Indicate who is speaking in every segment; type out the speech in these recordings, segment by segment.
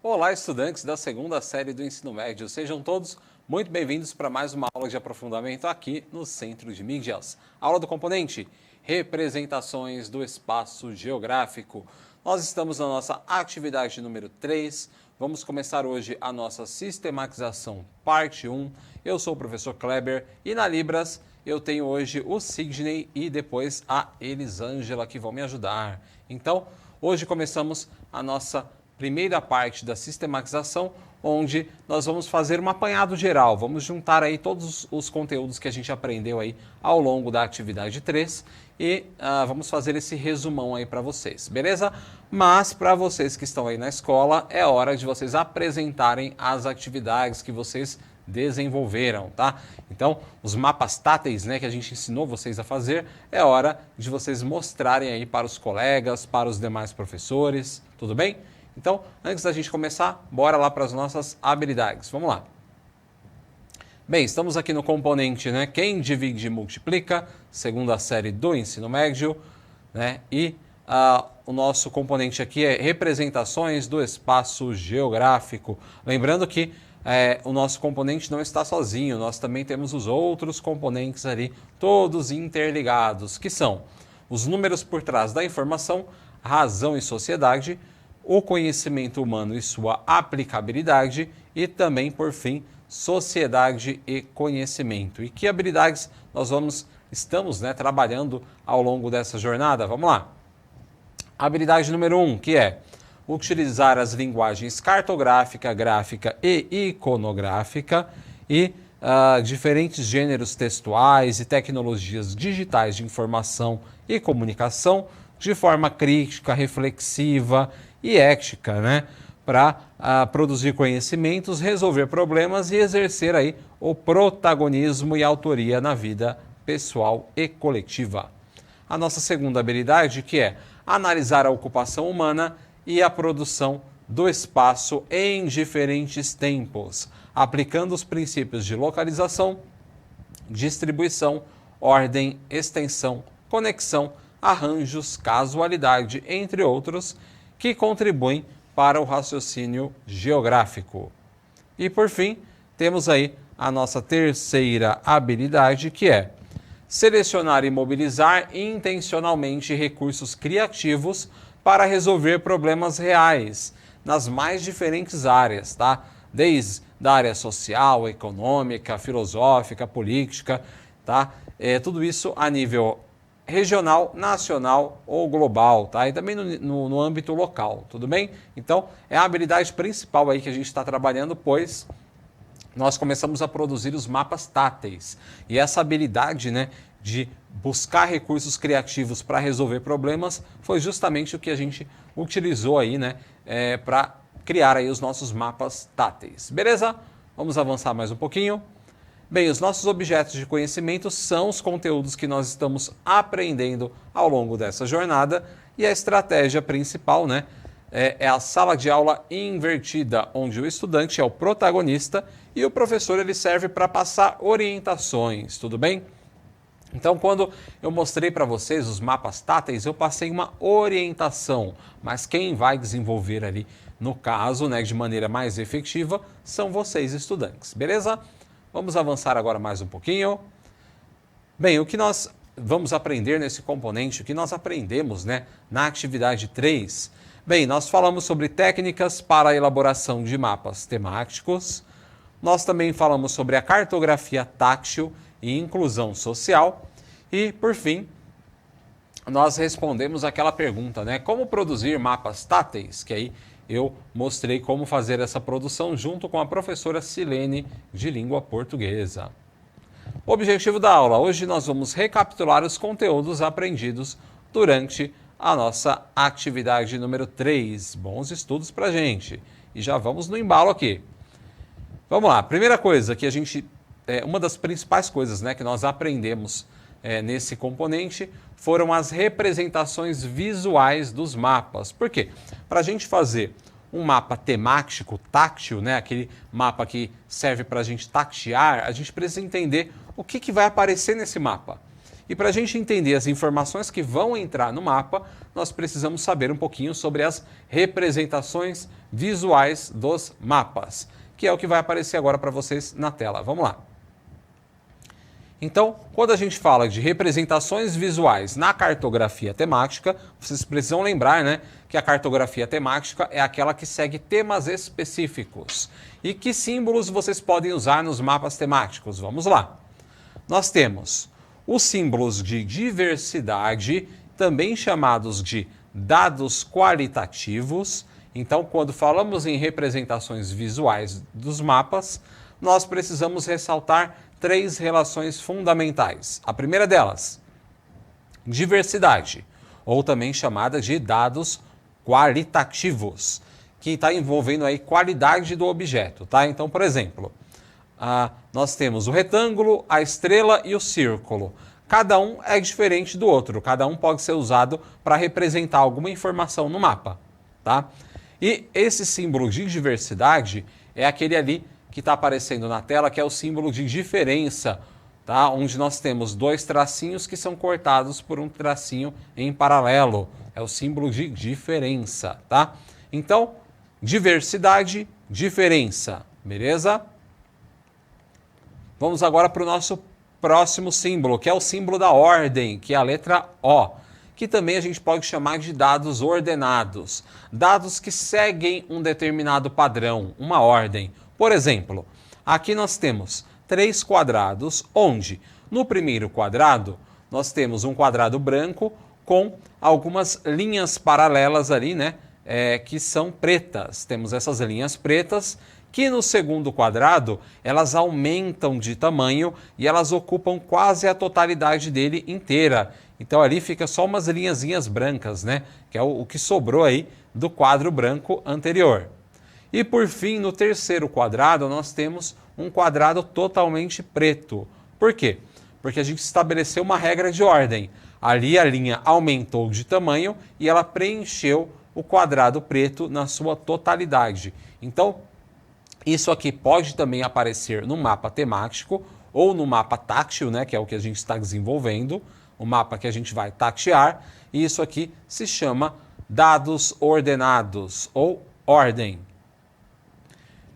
Speaker 1: Olá, estudantes da segunda série do ensino médio. Sejam todos muito bem-vindos para mais uma aula de aprofundamento aqui no Centro de Mídias. Aula do componente Representações do Espaço Geográfico. Nós estamos na nossa atividade número 3. Vamos começar hoje a nossa sistematização parte 1. Eu sou o professor Kleber e na Libras eu tenho hoje o Sidney e depois a Elisângela que vão me ajudar. Então, hoje começamos a nossa primeira parte da sistematização, onde nós vamos fazer um apanhado geral. Vamos juntar aí todos os conteúdos que a gente aprendeu aí ao longo da atividade 3 e vamos fazer esse resumão aí para vocês, beleza? Mas para vocês que estão aí na escola, é hora de vocês apresentarem as atividades que vocês desenvolveram, tá? Então, os mapas táteis, né, que a gente ensinou vocês a fazer, é hora de vocês mostrarem aí para os colegas, para os demais professores, tudo bem? Então, antes da gente começar, bora lá para as nossas habilidades. Vamos lá. Bem, estamos aqui no componente, né? Quem divide multiplica, segunda série do ensino médio, né? E o nosso componente aqui é representações do espaço geográfico. Lembrando que o nosso componente não está sozinho, nós também temos os outros componentes ali, todos interligados, que são os números por trás da informação, razão e sociedade, o conhecimento humano e sua aplicabilidade e também, por fim, sociedade e conhecimento. E que habilidades nós estamos trabalhando ao longo dessa jornada? Vamos lá. Habilidade número 1, que é utilizar as linguagens cartográfica, gráfica e iconográfica e diferentes gêneros textuais e tecnologias digitais de informação e comunicação de forma crítica, reflexiva e ética, né? Para produzir conhecimentos, resolver problemas e exercer aí o protagonismo e autoria na vida pessoal e coletiva. A nossa segunda habilidade, que é analisar a ocupação humana e a produção do espaço em diferentes tempos, aplicando os princípios de localização, distribuição, ordem, extensão, conexão, arranjos, casualidade, entre outros, que contribuem para o raciocínio geográfico. E por fim, temos aí a nossa terceira habilidade, que é selecionar e mobilizar intencionalmente recursos criativos para resolver problemas reais nas mais diferentes áreas, tá? Desde a área social, econômica, filosófica, política, tá? Tudo isso a nível regional, nacional ou global, tá? E também no âmbito local, tudo bem? Então, é a habilidade principal aí que a gente está trabalhando, pois nós começamos a produzir os mapas táteis. E essa habilidade, né, de buscar recursos criativos para resolver problemas foi justamente o que a gente utilizou aí, né, para criar aí os nossos mapas táteis. Beleza? Vamos avançar mais um pouquinho. Bem, os nossos objetos de conhecimento são os conteúdos que nós estamos aprendendo ao longo dessa jornada e a estratégia principal, né, é a sala de aula invertida, onde o estudante é o protagonista e o professor ele serve para passar orientações, tudo bem? Então, quando eu mostrei para vocês os mapas táteis, eu passei uma orientação, mas quem vai desenvolver ali, no caso, né, de maneira mais efetiva, são vocês, estudantes, beleza? Vamos avançar agora mais um pouquinho. Bem, o que nós vamos aprender nesse componente, o que nós aprendemos, né, na atividade 3? Bem, nós falamos sobre técnicas para a elaboração de mapas temáticos. Nós também falamos sobre a cartografia tátil e inclusão social. E, por fim, nós respondemos aquela pergunta, né? Como produzir mapas táteis? Que aí eu mostrei como fazer essa produção junto com a professora Silene de língua portuguesa. O objetivo da aula, hoje nós vamos recapitular os conteúdos aprendidos durante a nossa atividade número 3. Bons estudos pra gente. E já vamos no embalo aqui. Vamos lá, primeira coisa que uma das principais coisas, né, que nós aprendemos nesse componente foram as representações visuais dos mapas. Por quê? Para a gente fazer um mapa temático, tátil, né, aquele mapa que serve para a gente tatear, a gente precisa entender o que vai aparecer nesse mapa. E para a gente entender as informações que vão entrar no mapa, nós precisamos saber um pouquinho sobre as representações visuais dos mapas, que é o que vai aparecer agora para vocês na tela. Vamos lá. Então, quando a gente fala de representações visuais na cartografia temática, vocês precisam lembrar, né, que a cartografia temática é aquela que segue temas específicos. E que símbolos vocês podem usar nos mapas temáticos? Vamos lá. Nós temos os símbolos de diversidade, também chamados de dados qualitativos. Então, quando falamos em representações visuais dos mapas, nós precisamos ressaltar 3 relações fundamentais. A primeira delas, diversidade, ou também chamada de dados qualitativos, que está envolvendo aí qualidade do objeto, tá? Então, por exemplo, nós temos o retângulo, a estrela e o círculo. Cada um é diferente do outro, cada um pode ser usado para representar alguma informação no mapa, tá? E esse símbolo de diversidade é aquele ali que está aparecendo na tela, que é o símbolo de diferença, tá? Onde nós temos 2 tracinhos que são cortados por um tracinho em paralelo. É o símbolo de diferença, tá? Então, diversidade, diferença, beleza? Vamos agora para o nosso próximo símbolo, que é o símbolo da ordem, que é a letra O, que também a gente pode chamar de dados ordenados. Dados que seguem um determinado padrão, uma ordem. Por exemplo, aqui nós temos 3 quadrados, onde no primeiro quadrado nós temos um quadrado branco com algumas linhas paralelas ali, né? Que são pretas. Temos essas linhas pretas que no segundo quadrado elas aumentam de tamanho e elas ocupam quase a totalidade dele inteira. Então ali fica só umas linhazinhas brancas, né? Que é o que sobrou aí do quadro branco anterior. E por fim, no terceiro quadrado, nós temos um quadrado totalmente preto. Por quê? Porque a gente estabeleceu uma regra de ordem. Ali a linha aumentou de tamanho e ela preencheu o quadrado preto na sua totalidade. Então, isso aqui pode também aparecer no mapa temático ou no mapa tátil, né, que é o que a gente está desenvolvendo, o mapa que a gente vai tatear. E isso aqui se chama dados ordenados ou ordem.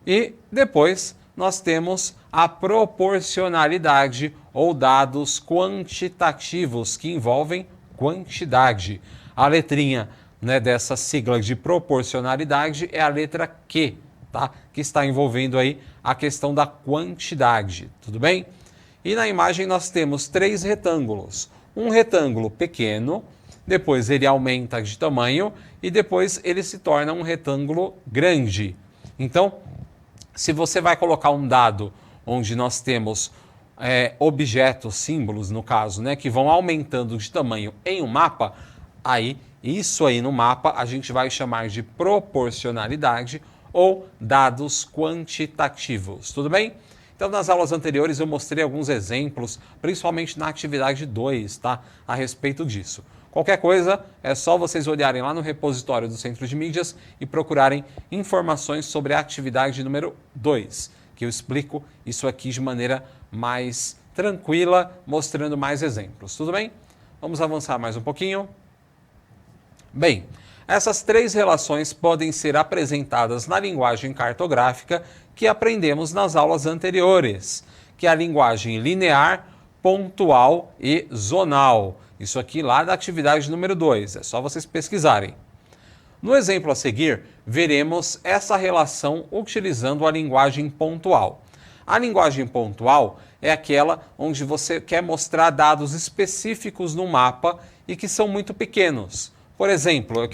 Speaker 1: E depois nós temos a proporcionalidade ou dados quantitativos que envolvem quantidade. A letrinha, né, dessa sigla de proporcionalidade é a letra Q, tá? Que está envolvendo aí a questão da quantidade, tudo bem? E na imagem nós temos 3 retângulos. Um retângulo pequeno, depois ele aumenta de tamanho e depois ele se torna um retângulo grande. Então, se você vai colocar um dado onde nós temos objetos, símbolos no caso, né, que vão aumentando de tamanho em um mapa, isso aí no mapa a gente vai chamar de proporcionalidade ou dados quantitativos, tudo bem? Então nas aulas anteriores eu mostrei alguns exemplos, principalmente na atividade 2, tá, a respeito disso. Qualquer coisa, é só vocês olharem lá no repositório do Centro de Mídias e procurarem informações sobre a atividade número 2, que eu explico isso aqui de maneira mais tranquila, mostrando mais exemplos. Tudo bem? Vamos avançar mais um pouquinho. Bem, essas 3 relações podem ser apresentadas na linguagem cartográfica que aprendemos nas aulas anteriores, que é a linguagem linear, pontual e zonal. Isso aqui lá da atividade número 2, é só vocês pesquisarem. No exemplo a seguir, veremos essa relação utilizando a linguagem pontual. A linguagem pontual é aquela onde você quer mostrar dados específicos no mapa e que são muito pequenos. Por exemplo,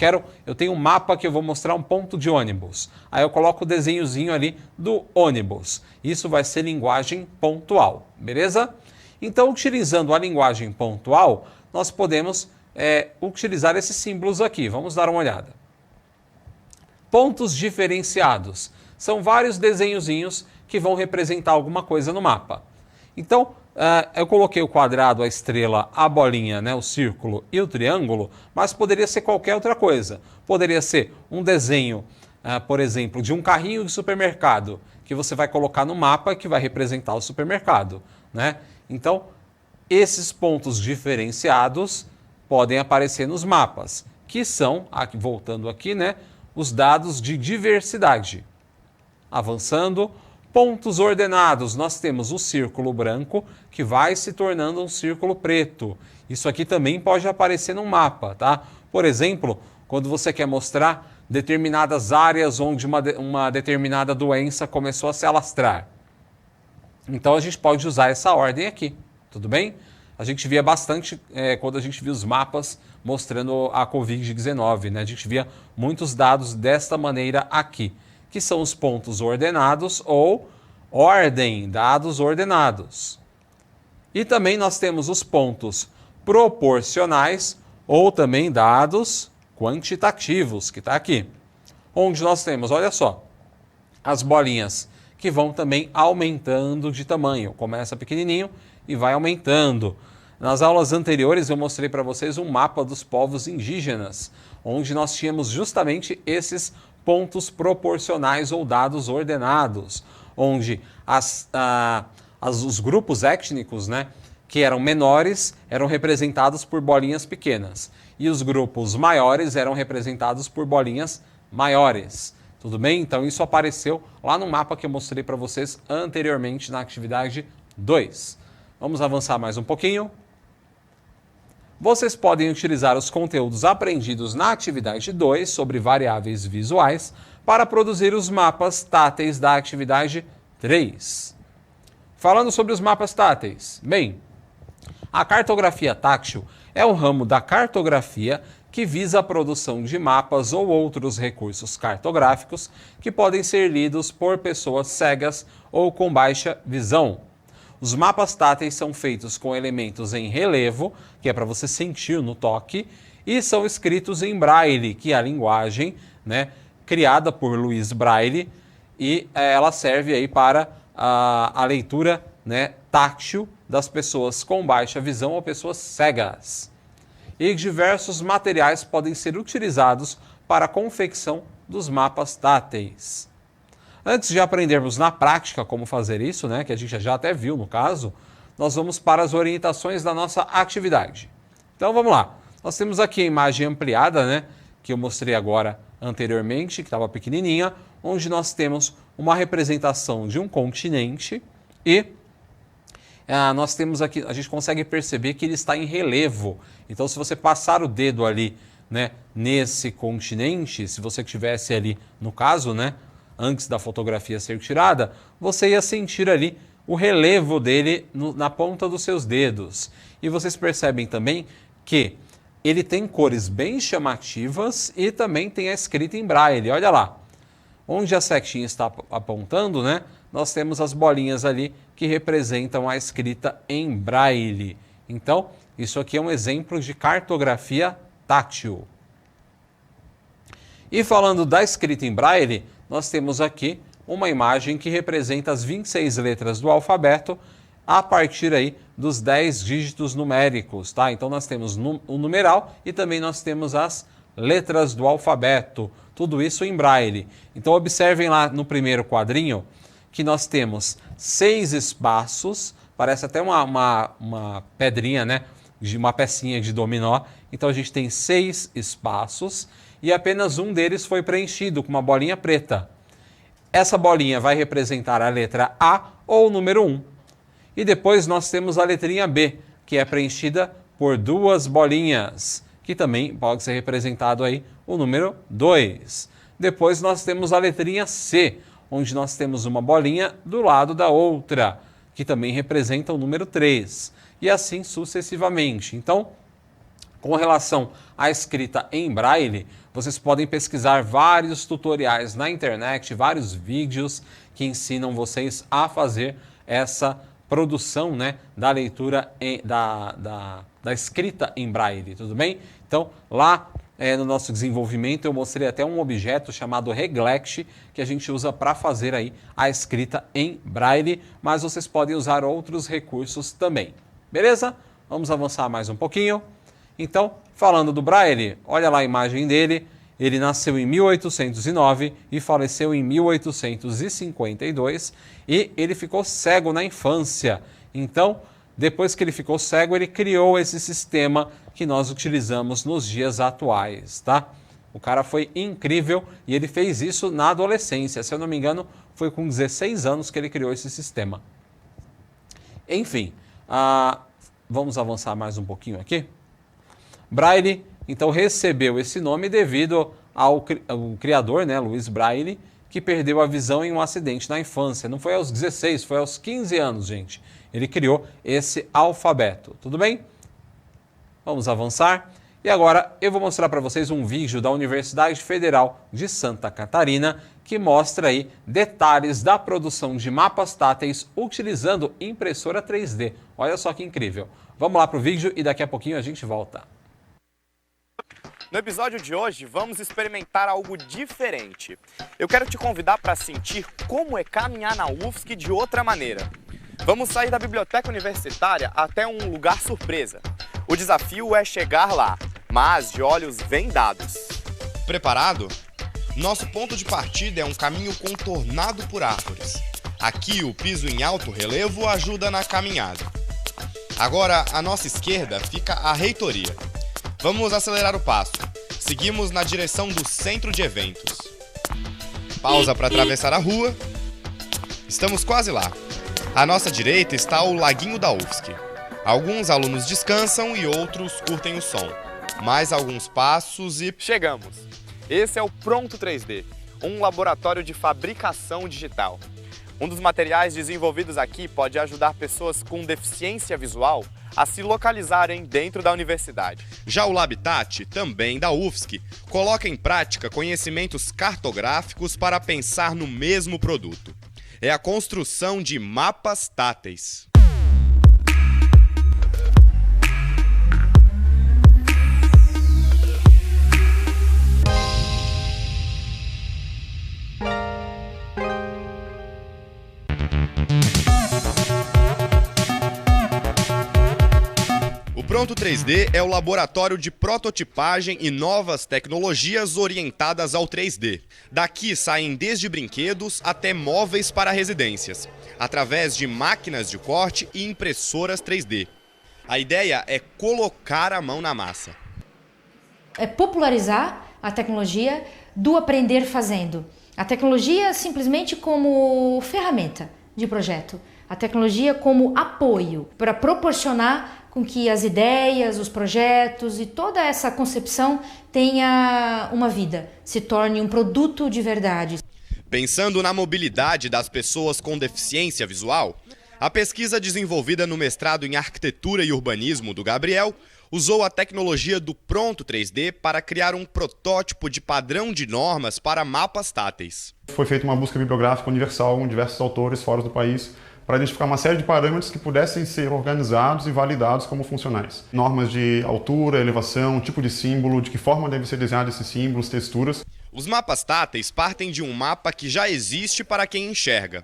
Speaker 1: eu tenho um mapa que eu vou mostrar um ponto de ônibus. Aí eu coloco o desenhozinho ali do ônibus. Isso vai ser linguagem pontual, beleza? Então, utilizando a linguagem pontual, nós podemos utilizar esses símbolos aqui. Vamos dar uma olhada. Pontos diferenciados. São vários desenhozinhos que vão representar alguma coisa no mapa. Então, eu coloquei o quadrado, a estrela, a bolinha, né, o círculo e o triângulo, mas poderia ser qualquer outra coisa. Poderia ser um desenho, por exemplo, de um carrinho de supermercado, que você vai colocar no mapa que vai representar o supermercado, né? Então, Esses pontos diferenciados podem aparecer nos mapas, que são, voltando aqui, né, os dados de diversidade. Avançando, pontos ordenados, nós temos o círculo branco, que vai se tornando um círculo preto. Isso aqui também pode aparecer no mapa, tá? Por exemplo, quando você quer mostrar determinadas áreas onde uma determinada doença começou a se alastrar. Então a gente pode usar essa ordem aqui, tudo bem? A gente via bastante quando a gente via os mapas mostrando a Covid-19, né? A gente via muitos dados desta maneira aqui, que são os pontos ordenados ou ordem, dados ordenados. E também nós temos os pontos proporcionais ou também dados quantitativos, que está aqui. Onde nós temos, olha só, as bolinhas que vão também aumentando de tamanho. Começa pequenininho e vai aumentando. Nas aulas anteriores eu mostrei para vocês um mapa dos povos indígenas, onde nós tínhamos justamente esses pontos proporcionais ou dados ordenados, onde os grupos étnicos, né, que eram menores, eram representados por bolinhas pequenas, e os grupos maiores eram representados por bolinhas maiores. Tudo bem? Então isso apareceu lá no mapa que eu mostrei para vocês anteriormente na atividade 2. Vamos avançar mais um pouquinho. Vocês podem utilizar os conteúdos aprendidos na atividade 2 sobre variáveis visuais para produzir os mapas táteis da atividade 3. Falando sobre os mapas táteis, bem, a cartografia tátil é um ramo da cartografia que visa a produção de mapas ou outros recursos cartográficos que podem ser lidos por pessoas cegas ou com baixa visão. Os mapas táteis são feitos com elementos em relevo, que é para você sentir no toque, e são escritos em braille, que é a linguagem, né, criada por Louis Braille, e ela serve aí para a leitura, né, tátil das pessoas com baixa visão ou pessoas cegas. E diversos materiais podem ser utilizados para a confecção dos mapas táteis. Antes de aprendermos na prática como fazer isso, né, que a gente já até viu no caso, nós vamos para as orientações da nossa atividade. Então vamos lá. Nós temos aqui a imagem ampliada, né, que eu mostrei agora anteriormente, que estava pequenininha, onde nós temos uma representação de um continente e nós temos aqui, a gente consegue perceber que ele está em relevo. Então se você passar o dedo ali, né, nesse continente, se você estivesse ali no caso, né, antes da fotografia ser tirada, você ia sentir ali o relevo dele na ponta dos seus dedos. E vocês percebem também que ele tem cores bem chamativas e também tem a escrita em braille. Olha lá, onde a setinha está apontando, né, nós temos as bolinhas ali que representam a escrita em braille. Então, isso aqui é um exemplo de cartografia tátil. E falando da escrita em braille, nós temos aqui uma imagem que representa as 26 letras do alfabeto a partir aí dos 10 dígitos numéricos, tá? Então nós temos o numeral e também nós temos as letras do alfabeto, tudo isso em braille. Então observem lá no primeiro quadrinho que nós temos 6 espaços, parece até uma pedrinha, né? De uma pecinha de dominó. Então a gente tem 6 espaços e apenas um deles foi preenchido com uma bolinha preta. Essa bolinha vai representar a letra A ou o número 1. E depois nós temos a letrinha B, que é preenchida por 2 bolinhas, que também pode ser representado aí o número 2. Depois nós temos a letrinha C, onde nós temos uma bolinha do lado da outra, que também representa o número 3. E assim sucessivamente. Então, com relação à escrita em braille, vocês podem pesquisar vários tutoriais na internet, vários vídeos que ensinam vocês a fazer essa produção, né, da leitura, da escrita em braille, tudo bem? Então, lá no nosso desenvolvimento eu mostrei até um objeto chamado Reglect, que a gente usa para fazer aí a escrita em braille, mas vocês podem usar outros recursos também. Beleza? Vamos avançar mais um pouquinho. Então, falando do Braille, olha lá a imagem dele. Ele nasceu em 1809 e faleceu em 1852 e ele ficou cego na infância. Então, depois que ele ficou cego, ele criou esse sistema que nós utilizamos nos dias atuais, tá? O cara foi incrível e ele fez isso na adolescência. Se eu não me engano, foi com 16 anos que ele criou esse sistema. Enfim, vamos avançar mais um pouquinho aqui. Braille, então, recebeu esse nome devido ao criador, né, Louis Braille, que perdeu a visão em um acidente na infância. Não foi aos 16, foi aos 15 anos, gente. Ele criou esse alfabeto. Tudo bem? Vamos avançar. E agora eu vou mostrar para vocês um vídeo da Universidade Federal de Santa Catarina que mostra aí detalhes da produção de mapas táteis utilizando impressora 3D. Olha só que incrível. Vamos lá para o vídeo e daqui a pouquinho a gente volta.
Speaker 2: No episódio de hoje, vamos experimentar algo diferente. Eu quero te convidar para sentir como é caminhar na UFSC de outra maneira. Vamos sair da biblioteca universitária até um lugar surpresa. O desafio é chegar lá, mas de olhos vendados.
Speaker 3: Preparado? Nosso ponto de partida é um caminho contornado por árvores. Aqui, o piso em alto relevo ajuda na caminhada. Agora, à nossa esquerda, fica a reitoria. Vamos acelerar o passo. Seguimos na direção do centro de eventos. Pausa para atravessar a rua. Estamos quase lá. À nossa direita está o Laguinho da UFSC. Alguns alunos descansam e outros curtem o som. Mais alguns passos e...
Speaker 2: Chegamos! Esse é o Pronto 3D, um laboratório de fabricação digital. Um dos materiais desenvolvidos aqui pode ajudar pessoas com deficiência visual a se localizarem dentro da universidade.
Speaker 3: Já o Labitat, também da UFSC, coloca em prática conhecimentos cartográficos para pensar no mesmo produto. É a construção de mapas táteis. O Pronto 3D é o laboratório de prototipagem e novas tecnologias orientadas ao 3D. Daqui saem desde brinquedos até móveis para residências, através de máquinas de corte e impressoras 3D. A ideia é colocar a mão na massa.
Speaker 4: É popularizar a tecnologia do aprender fazendo. A tecnologia simplesmente como ferramenta de projeto. A tecnologia como apoio para proporcionar com que as ideias, os projetos e toda essa concepção tenha uma vida, se torne um produto de verdade.
Speaker 3: Pensando na mobilidade das pessoas com deficiência visual, a pesquisa desenvolvida no mestrado em Arquitetura e Urbanismo do Gabriel usou a tecnologia do Pronto 3D para criar um protótipo de padrão de normas para mapas táteis.
Speaker 5: Foi feita uma busca bibliográfica universal com diversos autores fora do país para identificar uma série de parâmetros que pudessem ser organizados e validados como funcionais. Normas de altura, elevação, tipo de símbolo, de que forma devem ser desenhados esses símbolos, texturas.
Speaker 3: Os mapas táteis partem de um mapa que já existe para quem enxerga.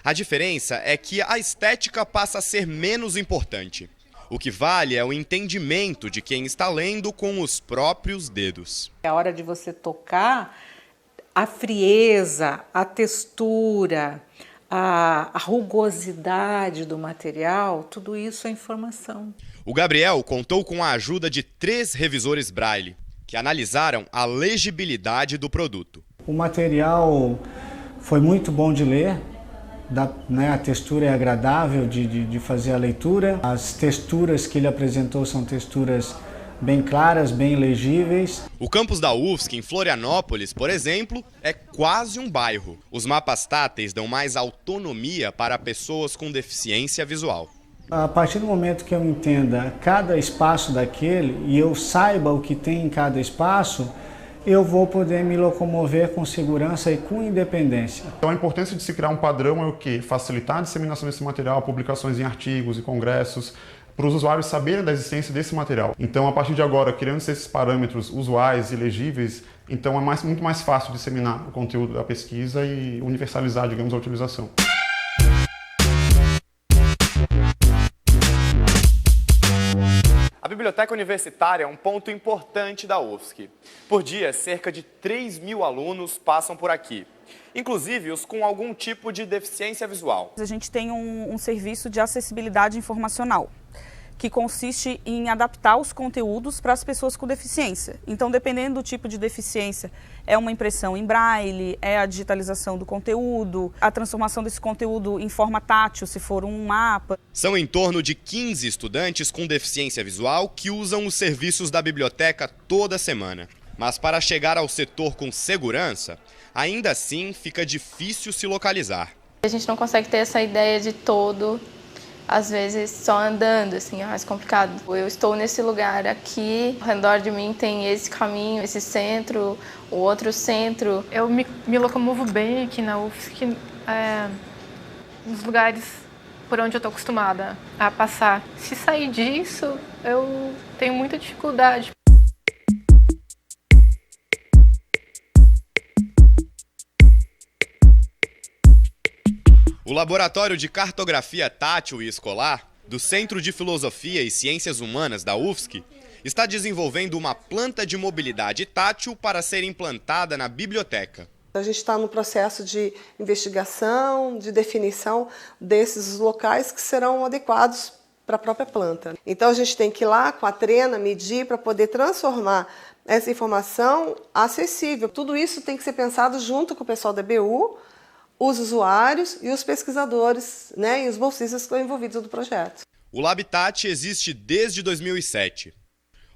Speaker 3: A diferença é que a estética passa a ser menos importante. O que vale é o entendimento de quem está lendo com os próprios dedos.
Speaker 6: É a hora de você tocar a frieza, a textura, a rugosidade do material, tudo isso é informação.
Speaker 3: O Gabriel contou com a ajuda de 3 revisores Braille, que analisaram a legibilidade do produto.
Speaker 7: O material foi muito bom de ler, a textura é agradável de fazer a leitura. As texturas que ele apresentou são texturas bem claras, bem legíveis.
Speaker 3: O campus da UFSC em Florianópolis, por exemplo, é quase um bairro. Os mapas táteis dão mais autonomia para pessoas com deficiência visual.
Speaker 7: A partir do momento que eu entenda cada espaço daquele e eu saiba o que tem em cada espaço, eu vou poder me locomover com segurança e com independência.
Speaker 5: Então a importância de se criar um padrão é o quê? Facilitar a disseminação desse material, publicações em artigos e congressos, para os usuários saberem da existência desse material. Então, a partir de agora, criando esses parâmetros usuais e legíveis, então é muito mais fácil disseminar o conteúdo da pesquisa e universalizar, digamos, a utilização.
Speaker 2: A biblioteca universitária é um ponto importante da UFSC. Por dia, cerca de 3.000 alunos passam por aqui, inclusive os com algum tipo de deficiência visual.
Speaker 8: A gente tem um serviço de acessibilidade informacional, que consiste em adaptar os conteúdos para as pessoas com deficiência. Então, dependendo do tipo de deficiência, é uma impressão em braille, é a digitalização do conteúdo, a transformação desse conteúdo em forma tátil, se for um mapa.
Speaker 3: São em torno de 15 estudantes com deficiência visual que usam os serviços da biblioteca toda semana. Mas para chegar ao setor com segurança, ainda assim fica difícil se localizar.
Speaker 9: A gente não consegue ter essa ideia de todo, às vezes só andando, assim, é mais complicado. Eu estou nesse lugar aqui, ao redor de mim tem esse caminho, esse centro, o outro centro.
Speaker 10: Eu me locomovo bem aqui na UFSC, nos lugares por onde eu estou acostumada a passar. Se sair disso, eu tenho muita dificuldade.
Speaker 3: O Laboratório de Cartografia Tátil e Escolar, do Centro de Filosofia e Ciências Humanas da UFSC, está desenvolvendo uma planta de mobilidade tátil para ser implantada na biblioteca.
Speaker 11: A gente está no processo de investigação, de definição desses locais que serão adequados para a própria planta. Então a gente tem que ir lá com a trena, medir para poder transformar essa informação acessível. Tudo isso tem que ser pensado junto com o pessoal da EBU, os usuários e os pesquisadores, e os bolsistas que estão envolvidos no projeto.
Speaker 3: O Labitat existe desde 2007.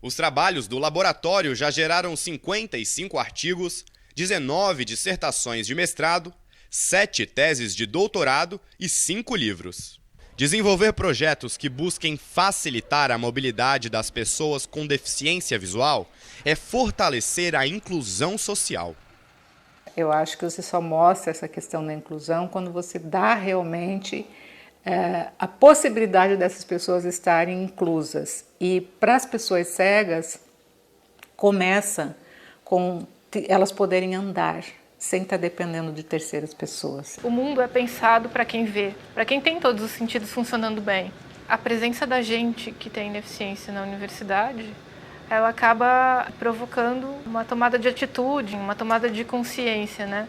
Speaker 3: Os trabalhos do laboratório já geraram 55 artigos, 19 dissertações de mestrado, 7 teses de doutorado e 5 livros. Desenvolver projetos que busquem facilitar a mobilidade das pessoas com deficiência visual é fortalecer a inclusão social.
Speaker 6: Eu acho que você só mostra essa questão da inclusão quando você dá realmente a possibilidade dessas pessoas estarem inclusas. E para as pessoas cegas, começa com elas poderem andar sem estar dependendo de terceiras pessoas.
Speaker 10: O mundo é pensado para quem vê, para quem tem todos os sentidos funcionando bem. A presença da gente que tem deficiência na universidade, ela acaba provocando uma tomada de atitude, uma tomada de consciência, né?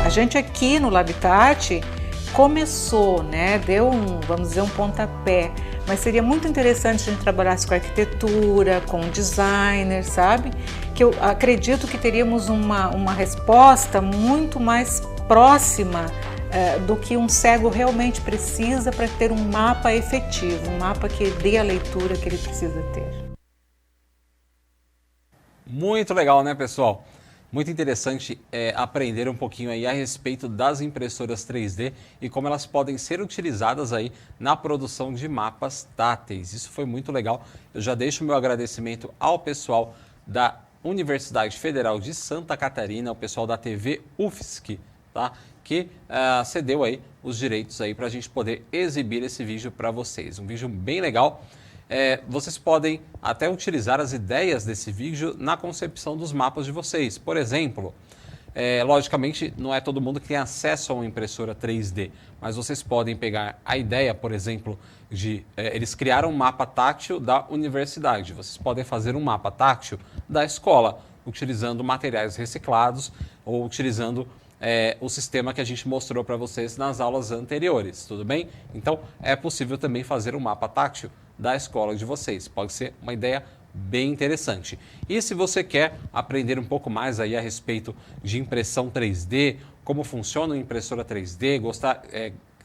Speaker 6: A gente aqui no Labitat começou, deu vamos dizer, um pontapé, mas seria muito interessante se a gente trabalhasse com arquitetura, com designer, sabe? Que eu acredito que teríamos uma resposta muito mais próxima do que um cego realmente precisa para ter um mapa efetivo, um mapa que dê a leitura que ele precisa ter.
Speaker 1: Muito legal, né, pessoal? Muito interessante aprender um pouquinho aí a respeito das impressoras 3D e como elas podem ser utilizadas aí na produção de mapas táteis. Isso foi muito legal. Eu já deixo o meu agradecimento ao pessoal da Universidade Federal de Santa Catarina, o pessoal da TV UFSC, tá? Que cedeu aí os direitos aí para a gente poder exibir esse vídeo para vocês. Um vídeo bem legal. Vocês podem até utilizar as ideias desse vídeo na concepção dos mapas de vocês. Por exemplo, logicamente não é todo mundo que tem acesso a uma impressora 3D, mas vocês podem pegar a ideia, por exemplo, de eles criaram um mapa tátil da universidade. Vocês podem fazer um mapa tátil da escola, utilizando materiais reciclados ou utilizando o sistema que a gente mostrou para vocês nas aulas anteriores, tudo bem? Então, é possível também fazer um mapa tátil da escola de vocês. Pode ser uma ideia bem interessante. E se você quer aprender um pouco mais aí a respeito de impressão 3D, como funciona uma impressora 3D,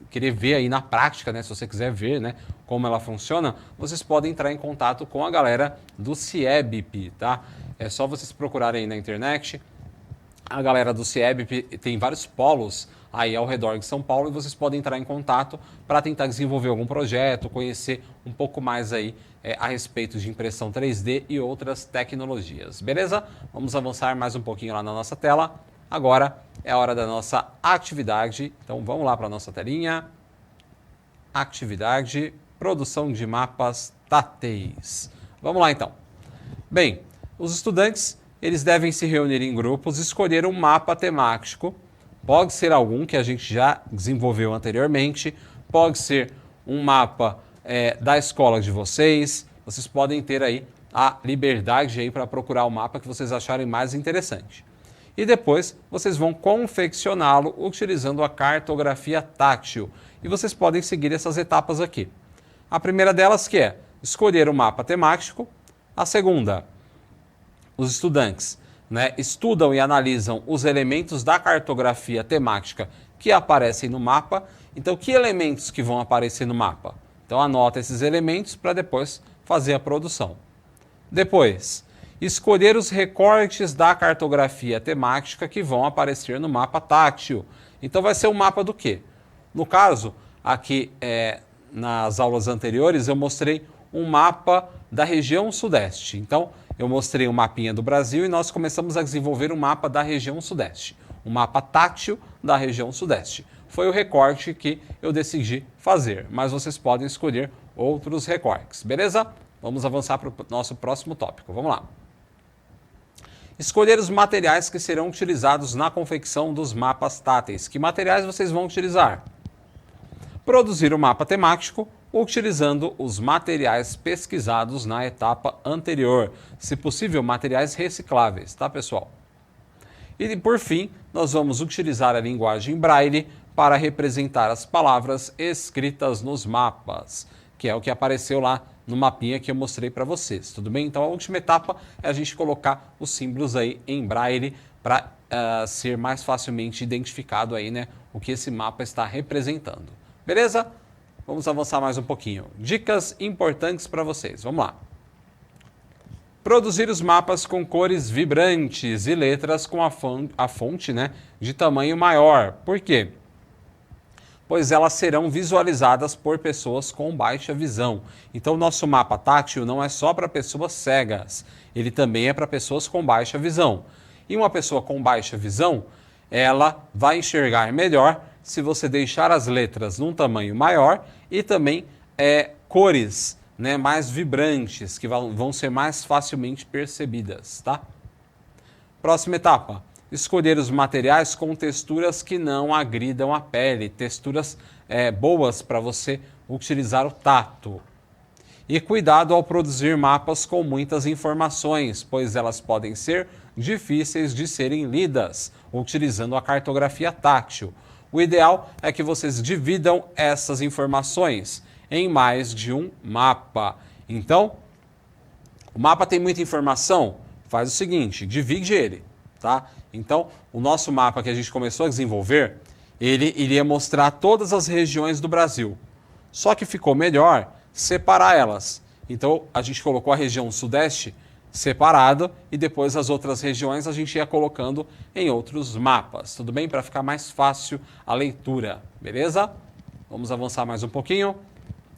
Speaker 1: querer ver aí na prática, né, se você quiser ver, né, como ela funciona, vocês podem entrar em contato com a galera do CIEBP, tá? É só vocês procurarem aí na internet. A galera do CIEBP tem vários polos aí ao redor de São Paulo e vocês podem entrar em contato para tentar desenvolver algum projeto, conhecer um pouco mais aí a respeito de impressão 3D e outras tecnologias. Beleza? Vamos avançar mais um pouquinho lá na nossa tela. Agora é a hora da nossa atividade. Então vamos lá para a nossa telinha. Atividade, produção de mapas táteis. Vamos lá então. Bem, os estudantes eles devem se reunir em grupos, escolher um mapa temático Pode ser algum que a gente já desenvolveu anteriormente, pode ser um mapa da escola de vocês. Vocês podem ter aí a liberdade aí para procurar o mapa que vocês acharem mais interessante. E depois vocês vão confeccioná-lo utilizando a cartografia tátil. E vocês podem seguir essas etapas aqui. A primeira delas que é escolher o mapa temático. A segunda, os estudantes estudam e analisam os elementos da cartografia temática que aparecem no mapa. Então, que elementos que vão aparecer no mapa? Então, anota esses elementos para depois fazer a produção. Depois, escolher os recortes da cartografia temática que vão aparecer no mapa tátil. Então, vai ser um mapa do quê? No caso, aqui nas aulas anteriores, eu mostrei um mapa da região sudeste. Então, eu mostrei um mapinha do Brasil e nós começamos a desenvolver um mapa da região sudeste. Um mapa tátil da região sudeste. Foi o recorte que eu decidi fazer, mas vocês podem escolher outros recortes, beleza? Vamos avançar para o nosso próximo tópico. Vamos lá. Escolher os materiais que serão utilizados na confecção dos mapas táteis. Que materiais vocês vão utilizar? Produzir o mapa temático utilizando os materiais pesquisados na etapa anterior. Se possível, materiais recicláveis, tá, pessoal? E, por fim, nós vamos utilizar a linguagem Braille para representar as palavras escritas nos mapas, que é o que apareceu lá no mapinha que eu mostrei para vocês, tudo bem? Então, a última etapa é a gente colocar os símbolos aí em Braille para ser mais facilmente identificado aí, né, o que esse mapa está representando. Beleza? Vamos avançar mais um pouquinho. Dicas importantes para vocês. Vamos lá. Produzir os mapas com cores vibrantes e letras com a fonte de tamanho maior. Por quê? Pois elas serão visualizadas por pessoas com baixa visão. Então, o nosso mapa tátil não é só para pessoas cegas, ele também é para pessoas com baixa visão. E uma pessoa com baixa visão, ela vai enxergar melhor se você deixar as letras num tamanho maior e também cores mais vibrantes, que vão ser mais facilmente percebidas, tá? Próxima etapa. Escolher os materiais com texturas que não agridam a pele, texturas boas para você utilizar o tato. E cuidado ao produzir mapas com muitas informações, pois elas podem ser difíceis de serem lidas, utilizando a cartografia tátil. O ideal é que vocês dividam essas informações em mais de um mapa. Então, o mapa tem muita informação, faz o seguinte, divide ele, tá? Então, o nosso mapa que a gente começou a desenvolver, ele iria mostrar todas as regiões do Brasil. Só que ficou melhor separar elas. Então, a gente colocou a região sudeste separada e depois as outras regiões a gente ia colocando em outros mapas, tudo bem? Para ficar mais fácil a leitura, beleza? Vamos avançar mais um pouquinho.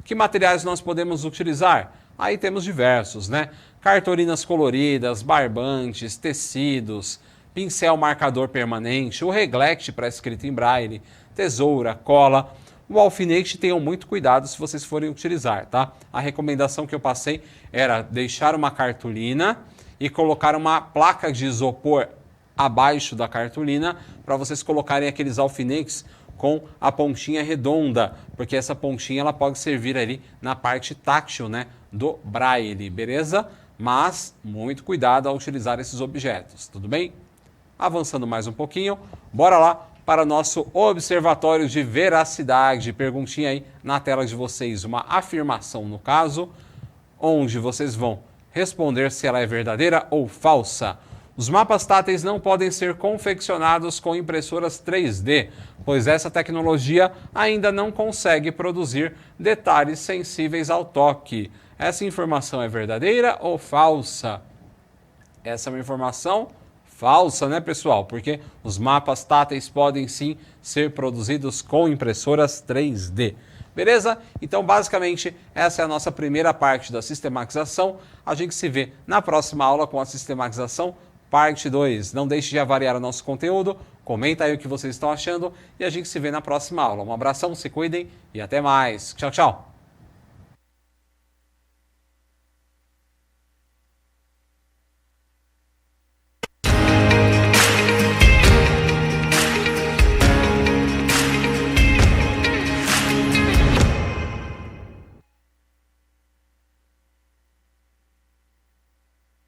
Speaker 1: Que materiais nós podemos utilizar? Aí temos diversos, né? Cartolinas coloridas, barbantes, tecidos, pincel marcador permanente, o reglete para escrita em braille, tesoura, cola. O alfinete, tenham muito cuidado se vocês forem utilizar, tá? A recomendação que eu passei era deixar uma cartolina e colocar uma placa de isopor abaixo da cartolina para vocês colocarem aqueles alfinetes com a pontinha redonda, porque essa pontinha ela pode servir ali na parte tátil, do braille, beleza? Mas muito cuidado ao utilizar esses objetos, tudo bem? Avançando mais um pouquinho, bora lá para o nosso observatório de veracidade. Perguntinha aí na tela de vocês, uma afirmação no caso, onde vocês vão responder se ela é verdadeira ou falsa. Os mapas táteis não podem ser confeccionados com impressoras 3D, pois essa tecnologia ainda não consegue produzir detalhes sensíveis ao toque. Essa informação é verdadeira ou falsa? Essa é uma informação falsa, né, pessoal? Porque os mapas táteis podem sim ser produzidos com impressoras 3D. Beleza? Então, basicamente, essa é a nossa primeira parte da sistematização. A gente se vê na próxima aula com a sistematização, parte 2. Não deixe de avaliar o nosso conteúdo, comenta aí o que vocês estão achando e a gente se vê na próxima aula. Um abração, se cuidem e até mais. Tchau, tchau!